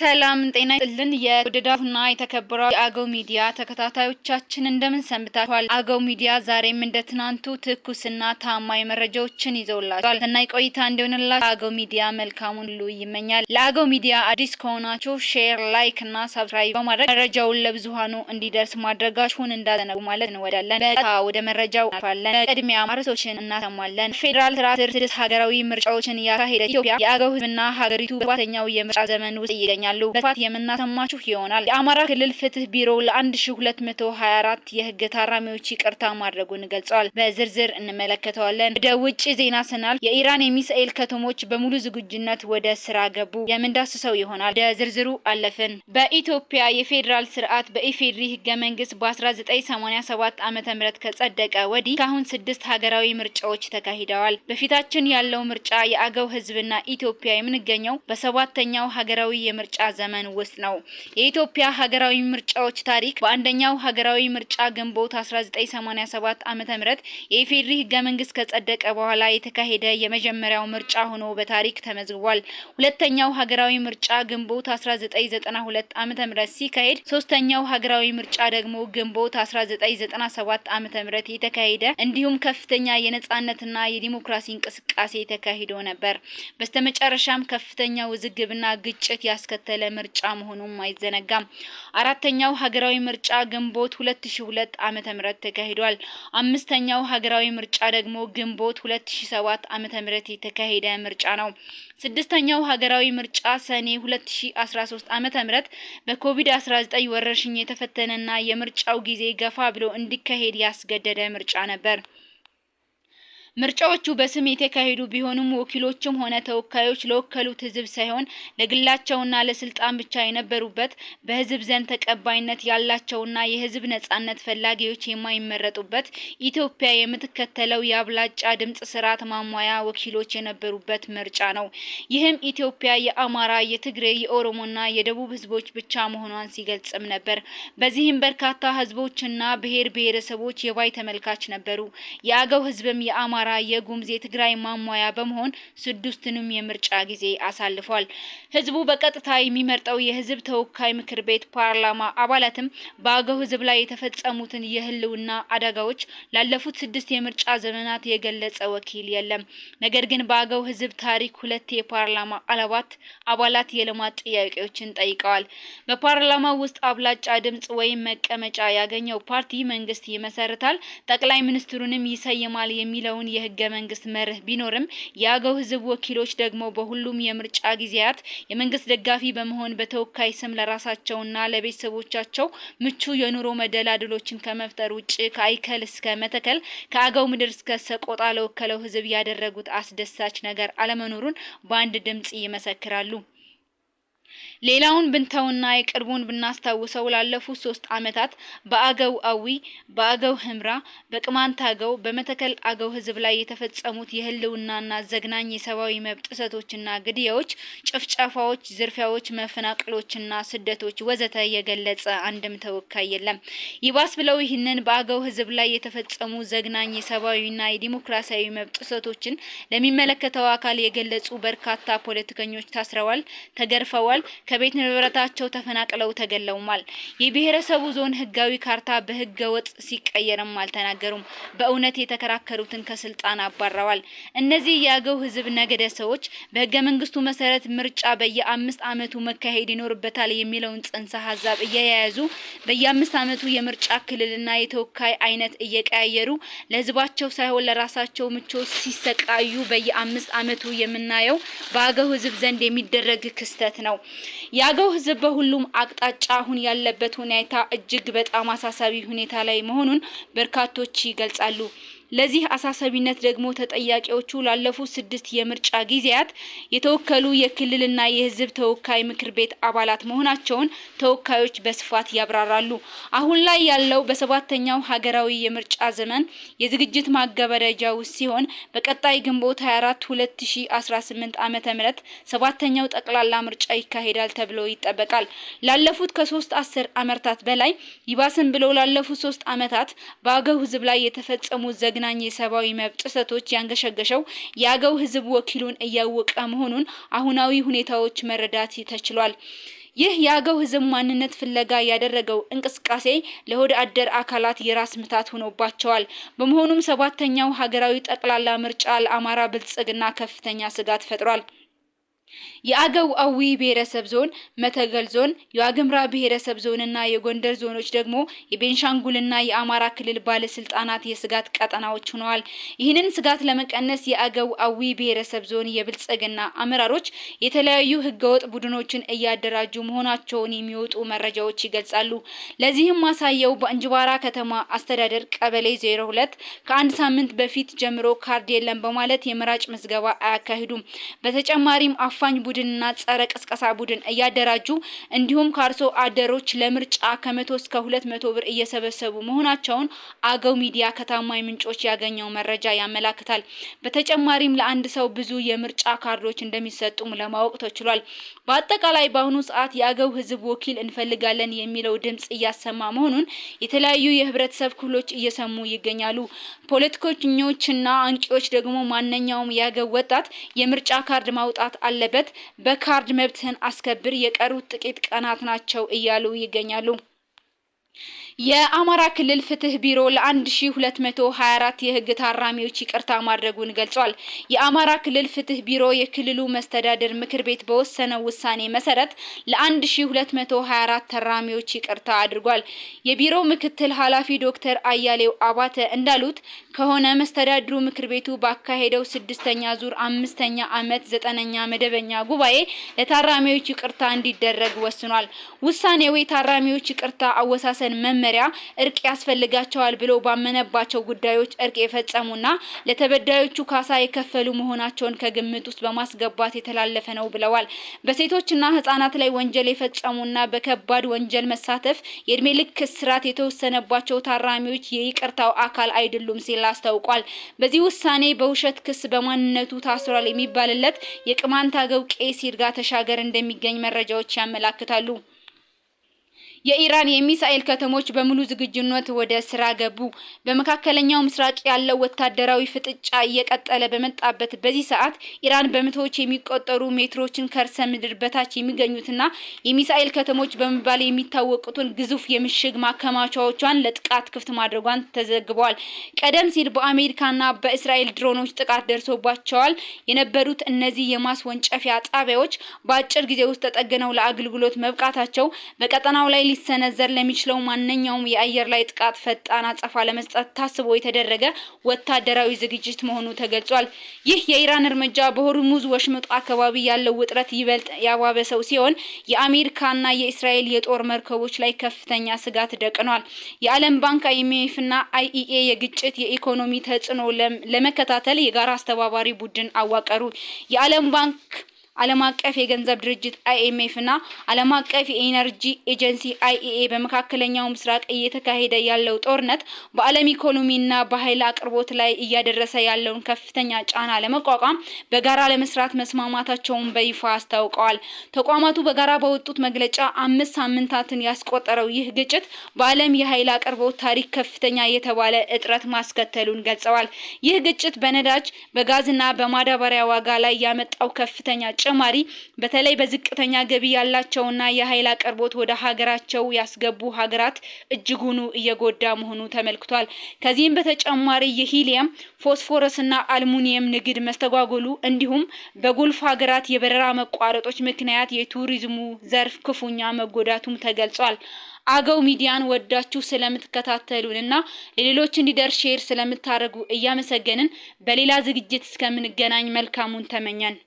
ሰላም ጤና ይስጥልን የተወደዳችሁና የተከበራችሁ የአገው ሚዲያ ተከታታዮቻችን እንደምን ሰንብታችኋል? አገው ሚዲያ ዛሬም እንደ ትናንቱ ትኩስና ታማኝ መረጃዎችን ይዘውላችኋል። ሰናይ ቆይታ እንዲሆንላችሁ አገው ሚዲያ መልካሙን ሁሉ ይመኛል። ለአገው ሚዲያ አዲስ ከሆናችሁ ሼር፣ ላይክ እና ሰብስክራይብ በማድረግ መረጃውን ለብዙሃኑ እንዲደርስ ማድረጋችሁን እንዳትዘነጉ ማለት እንወዳለን። በቀጥታ ወደ መረጃው እናልፋለን። በቅድሚያ ርዕሶችን እናሰማለን። ፌዴራል ስርዓት ስድስት ሀገራዊ ምርጫዎችን ያካሄደች ኢትዮጵያ የአገው ህዝብና ሀገሪቱ በሰባተኛው የምርጫ ዘመን ውስጥ ይገኛሉ። በስፋት የምናሰማችሁ ይሆናል። የአማራ ክልል ፍትህ ቢሮ ለ1224 የህግ ታራሚዎች ይቅርታ ማድረጉን ገልጿል። በዝርዝር እንመለከተዋለን። ወደ ውጭ ዜና ስናልፍ የኢራን የሚሳኤል ከተሞች በሙሉ ዝግጁነት ወደ ስራ ገቡ። የምንዳስሰው ይሆናል። ወደ ዝርዝሩ አለፍን። በኢትዮጵያ የፌዴራል ስርዓት በኢፌዴሪ ህገ መንግስት በ1987 ዓ.ም ከጸደቀ ወዲህ ካሁን 6 ሀገራዊ ምርጫዎች ተካሂደዋል። በፊታችን ያለው ምርጫ የአገው ህዝብና ኢትዮጵያ የምንገኘው በሰባተኛው ሀገራዊ የምርጫ ዘመን ውስጥ ነው። የኢትዮጵያ ሀገራዊ ምርጫዎች ታሪክ በአንደኛው ሀገራዊ ምርጫ ግንቦት 1987 ዓ.ም የኢፌዴሪ ህገ መንግስት ከጸደቀ በኋላ የተካሄደ የመጀመሪያው ምርጫ ሆኖ በታሪክ ተመዝግቧል። ሁለተኛው ሀገራዊ ምርጫ ግንቦት 1992 ዓ.ም ሲካሄድ፣ ሶስተኛው ሀገራዊ ምርጫ ደግሞ ግንቦት 1997 ዓ.ም የተካሄደ እንዲሁም ከፍተኛ የነጻነትና የዲሞክራሲ እንቅስቃሴ ተካሂዶ ነበር። በስተመጨረሻም ከፍተኛ ውዝግብና ግጭት ያስከተለ ምርጫ መሆኑን አይዘነጋም። አራተኛው ሀገራዊ ምርጫ ግንቦት 2002 ዓ.ም ተካሂዷል። አምስተኛው ሀገራዊ ምርጫ ደግሞ ግንቦት 2007 ዓ.ም የተካሄደ ምርጫ ነው። ስድስተኛው ሀገራዊ ምርጫ ሰኔ 2013 ዓ.ም በኮቪድ-19 ወረርሽኝ የተፈተነና የምርጫው ጊዜ ገፋ ብሎ እንዲካሄድ ያስገደደ ምርጫ ነበር። ምርጫዎቹ በስም የተካሄዱ ቢሆኑም ወኪሎችም ሆነ ተወካዮች ለወከሉት ህዝብ ሳይሆን ለግላቸውና ለስልጣን ብቻ የነበሩበት፣ በህዝብ ዘንድ ተቀባይነት ያላቸውና የህዝብ ነጻነት ፈላጊዎች የማይመረጡበት፣ ኢትዮጵያ የምትከተለው የአብላጫ ድምጽ ስርዓት ማሟያ ወኪሎች የነበሩበት ምርጫ ነው። ይህም ኢትዮጵያ የአማራ፣ የትግሬ፣ የኦሮሞና የደቡብ ህዝቦች ብቻ መሆኗን ሲገልጽም ነበር። በዚህም በርካታ ህዝቦችና ብሔር ብሔረሰቦች የባይ ተመልካች ነበሩ። የአገው ህዝብም የአማራ፣ የጉምዝ፣ የትግራይ ማሟያ በመሆን ስድስቱንም የምርጫ ጊዜ አሳልፏል። ህዝቡ በቀጥታ የሚመርጠው የህዝብ ተወካይ ምክር ቤት ፓርላማ አባላትም በአገው ህዝብ ላይ የተፈጸሙትን የህልውና አደጋዎች ላለፉት 6 የምርጫ ዘመናት የገለጸ ወኪል የለም። ነገር ግን በአገው ህዝብ ታሪክ 2 የፓርላማ አባላት የልማት ጥያቄዎችን ጠይቀዋል። በፓርላማ ውስጥ አብላጫ ድምጽ ወይም መቀመጫ ያገኘው ፓርቲ መንግስት ይመሰርታል፣ ጠቅላይ ሚኒስትሩንም ይሰይማል የሚለውን የህገ መንግስት መርህ ቢኖርም የአገው ህዝብ ወኪሎች ደግሞ በሁሉም የምርጫ ጊዜያት የመንግስት ደጋፊ በመሆን በተወካይ ስም ለራሳቸውና ለቤተሰቦቻቸው ምቹ የኑሮ መደላድሎችን ከመፍጠር ውጪ ከአይከል እስከ መተከል ከአገው ምድር እስከ ሰቆጣ ለወከለው ህዝብ ያደረጉት አስደሳች ነገር አለመኖሩን በአንድ ድምጽ ይመሰክራሉ። ሌላውን ብንተውና የቅርቡን ብናስታውሰው ላለፉት 3 ዓመታት በአገው አዊ፣ በአገው ህምራ፣ በቅማንት አገው፣ በመተከል አገው ህዝብ ላይ የተፈጸሙት የህልውናና ዘግናኝ የሰብአዊ መብት ጥሰቶችና ግድያዎች፣ ጭፍጨፋዎች፣ ዝርፊያዎች፣ መፈናቀሎችና ስደቶች ወዘተ የገለጸ አንድም ተወካይ የለም። ይባስ ብለው ይህንን በአገው ህዝብ ላይ የተፈጸሙ ዘግናኝ የሰብአዊና የዲሞክራሲያዊ መብት ጥሰቶችን ለሚመለከተው አካል የገለጹ በርካታ ፖለቲከኞች ታስረዋል፣ ተገርፈዋል፣ ከቤት ንብረታቸው ተፈናቅለው ተገለውማል። የብሔረሰቡ ዞን ህጋዊ ካርታ በህገ ወጥ ሲቀየርም አልተናገሩም። በእውነት የተከራከሩትን ከስልጣን አባረዋል። እነዚህ የአገው ህዝብ ነገደ ሰዎች በህገ መንግስቱ መሰረት ምርጫ በየ5 ዓመቱ መካሄድ ይኖርበታል የሚለውን ጽንሰ ሐሳብ እየያዙ በየ5 ዓመቱ የምርጫ ክልልና የተወካይ አይነት እየቀያየሩ ለህዝባቸው ሳይሆን ለራሳቸው ምቾት ሲሰቃዩ በየ5 ዓመቱ የምናየው በአገው ህዝብ ዘንድ የሚደረግ ክስተት ነው። የአገው ህዝብ በሁሉም አቅጣጫ አሁን ያለበት ሁኔታ እጅግ በጣም አሳሳቢ ሁኔታ ላይ መሆኑን በርካቶች ይገልጻሉ። ለዚህ አሳሳቢነት ደግሞ ተጠያቂዎቹ ላለፉት 6 የምርጫ ጊዜያት የተወከሉ የክልልና የህዝብ ተወካይ ምክር ቤት አባላት መሆናቸውን ተወካዮች በስፋት ያብራራሉ። አሁን ላይ ያለው በሰባተኛው ሀገራዊ የምርጫ ዘመን የዝግጅት ማገባደጃው ሲሆን በቀጣይ ግንቦት 24 2018 ዓ.ም ሰባተኛው ጠቅላላ ምርጫ ይካሄዳል ተብሎ ይጠበቃል። ላለፉት ከ3 10 ዓመታት በላይ ይባስን ብለው ላለፉት 3 ዓመታት በአገው ህዝብ ላይ የተፈጸሙ ዘግናኝ የሰብአዊ መብት ጥሰቶች ያንገሸገሸው የአገው ህዝብ ወኪሉን እያወቀ መሆኑን አሁናዊ ሁኔታዎች መረዳት ተችሏል። ይህ የአገው ህዝብ ማንነት ፍለጋ ያደረገው እንቅስቃሴ ለሆድ አደር አካላት የራስ ምታት ሆኖባቸዋል። በመሆኑም ሰባተኛው ሀገራዊ ጠቅላላ ምርጫ ለአማራ ብልጽግና ከፍተኛ ስጋት ፈጥሯል። የአገው አዊ ብሔረሰብ ዞን፣ መተከል ዞን፣ የዋግምራ ብሔረሰብ ዞንና የጎንደር ዞኖች ደግሞ የቤንሻንጉልና የአማራ ክልል ባለስልጣናት የስጋት ቀጠናዎች ሆነዋል። ይህንን ስጋት ለመቀነስ የአገው አዊ ብሔረሰብ ዞን የብልጽግና አመራሮች የተለያዩ ህገወጥ ቡድኖችን እያደራጁ መሆናቸውን የሚወጡ መረጃዎች ይገልጻሉ። ለዚህም ማሳያው በእንጅባራ ከተማ አስተዳደር ቀበሌ 02 ከአንድ ሳምንት በፊት ጀምሮ ካርድ የለም በማለት የመራጭ ምዝገባ አያካሂዱም። በተጨማሪም አፋኝ ቡድንና ጸረ ቅስቀሳ ቡድን እያደራጁ እንዲሁም ካርሶ አደሮች ለምርጫ ከ100 እስከ 200 ብር እየሰበሰቡ መሆናቸውን አገው ሚዲያ ከታማኝ ምንጮች ያገኘው መረጃ ያመላክታል። በተጨማሪም ለአንድ ሰው ብዙ የምርጫ ካርዶች እንደሚሰጡም ለማወቅ ተችሏል። በአጠቃላይ በአሁኑ ሰዓት የአገው ህዝብ ወኪል እንፈልጋለን የሚለው ድምጽ እያሰማ መሆኑን የተለያዩ የህብረተሰብ ክፍሎች እየሰሙ ይገኛሉ። ፖለቲከኞችና አንቂዎች ደግሞ ማንኛውም የአገው ወጣት የምርጫ ካርድ ማውጣት አለበት፣ በካርድ መብትህን አስከብር፣ የቀሩት ጥቂት ቀናት ናቸው እያሉ ይገኛሉ። የአማራ ክልል ፍትህ ቢሮ ለ1224 የህግ ታራሚዎች ይቅርታ ማድረጉን ገልጿል። የአማራ ክልል ፍትህ ቢሮ የክልሉ መስተዳድር ምክር ቤት በወሰነው ውሳኔ መሰረት ለ1224 ታራሚዎች ይቅርታ አድርጓል። የቢሮው ምክትል ኃላፊ ዶክተር አያሌው አባተ እንዳሉት ከሆነ መስተዳድሩ ምክር ቤቱ ባካሄደው 6ኛ ዙር 5ኛ ዓመት 9ኛ መደበኛ ጉባኤ ለታራሚዎች ይቅርታ እንዲደረግ ወስኗል። ውሳኔው የታራሚዎች ይቅርታ አወሳሰን መመሪያ እርቅ ያስፈልጋቸዋል ብሎ ባመነባቸው ጉዳዮች እርቅ የፈጸሙና ለተበዳዮቹ ካሳ የከፈሉ መሆናቸውን ከግምት ውስጥ በማስገባት የተላለፈ ነው ብለዋል። በሴቶችና ህፃናት ላይ ወንጀል የፈጸሙና በከባድ ወንጀል መሳተፍ የእድሜ ልክ እስራት የተወሰነባቸው ታራሚዎች የይቅርታው አካል አይደሉም ሲል አስታውቋል። በዚህ ውሳኔ በውሸት ክስ በማንነቱ ታስሯል የሚባልለት የቅማንት አገው ቄስ ይርጋ ተሻገር እንደሚገኝ መረጃዎች ያመላክታሉ። የኢራን የሚሳኤል ከተሞች በሙሉ ዝግጁነት ወደ ስራ ገቡ። በመካከለኛው ምስራቅ ያለው ወታደራዊ ፍጥጫ እየቀጠለ በመጣበት በዚህ ሰዓት ኢራን በመቶዎች የሚቆጠሩ ሜትሮችን ከርሰ ምድር በታች የሚገኙትና የሚሳኤል ከተሞች በመባል የሚታወቁትን ግዙፍ የምሽግ ማከማቻዎቿን ለጥቃት ክፍት ማድረጓን ተዘግቧል። ቀደም ሲል በአሜሪካና በእስራኤል ድሮኖች ጥቃት ደርሶባቸዋል የነበሩት እነዚህ የማስወንጨፊያ ጣቢያዎች በአጭር ጊዜ ውስጥ ተጠግነው ለአገልግሎት መብቃታቸው በቀጠናው ላይ ሊሰነዘር ለሚችለው ማንኛውም የአየር ላይ ጥቃት ፈጣን አጸፋ ለመስጠት ታስቦ የተደረገ ወታደራዊ ዝግጅት መሆኑ ተገልጿል። ይህ የኢራን እርምጃ በሆርሙዝ ወሽመጥ አካባቢ ያለው ውጥረት ይበልጥ ያባበሰው ሲሆን የአሜሪካና የእስራኤል የጦር መርከቦች ላይ ከፍተኛ ስጋት ደቅኗል። የዓለም ባንክ IMFና IEA የግጭት የኢኮኖሚ ተጽዕኖ ለመከታተል የጋራ አስተባባሪ ቡድን አዋቀሩ። የዓለም ባንክ ዓለም አቀፍ የገንዘብ ድርጅት IMF እና ዓለም አቀፍ የኢነርጂ ኤጀንሲ IEA በመካከለኛው ምስራቅ እየተካሄደ ያለው ጦርነት በዓለም ኢኮኖሚና በኃይል አቅርቦት ላይ እያደረሰ ያለውን ከፍተኛ ጫና ለመቋቋም በጋራ ለመስራት መስማማታቸውን በይፋ አስታውቀዋል። ተቋማቱ በጋራ በወጡት መግለጫ 5 ሳምንታትን ያስቆጠረው ይህ ግጭት በዓለም የኃይል አቅርቦት ታሪክ ከፍተኛ የተባለ እጥረት ማስከተሉን ገልጸዋል። ይህ ግጭት በነዳጅ በጋዝና በማዳበሪያ ዋጋ ላይ ያመጣው ከፍተኛ ጭማሪ በተለይ በዝቅተኛ ገቢ ያላቸውና የኃይል አቅርቦት ወደ ሀገራቸው ያስገቡ ሀገራት እጅጉኑ እየጎዳ መሆኑ ተመልክቷል። ከዚህም በተጨማሪ የሂሊየም ፎስፎረስና አልሙኒየም ንግድ መስተጓጎሉ እንዲሁም በጎልፍ ሀገራት የበረራ መቋረጦች ምክንያት የቱሪዝሙ ዘርፍ ክፉኛ መጎዳቱም ተገልጿል። አገው ሚዲያን ወዳችሁ ስለምትከታተሉንና ለሌሎች እንዲደርስ ሼር ስለምታደርጉ እያመሰገንን በሌላ ዝግጅት እስከምንገናኝ መልካሙን ተመኘን።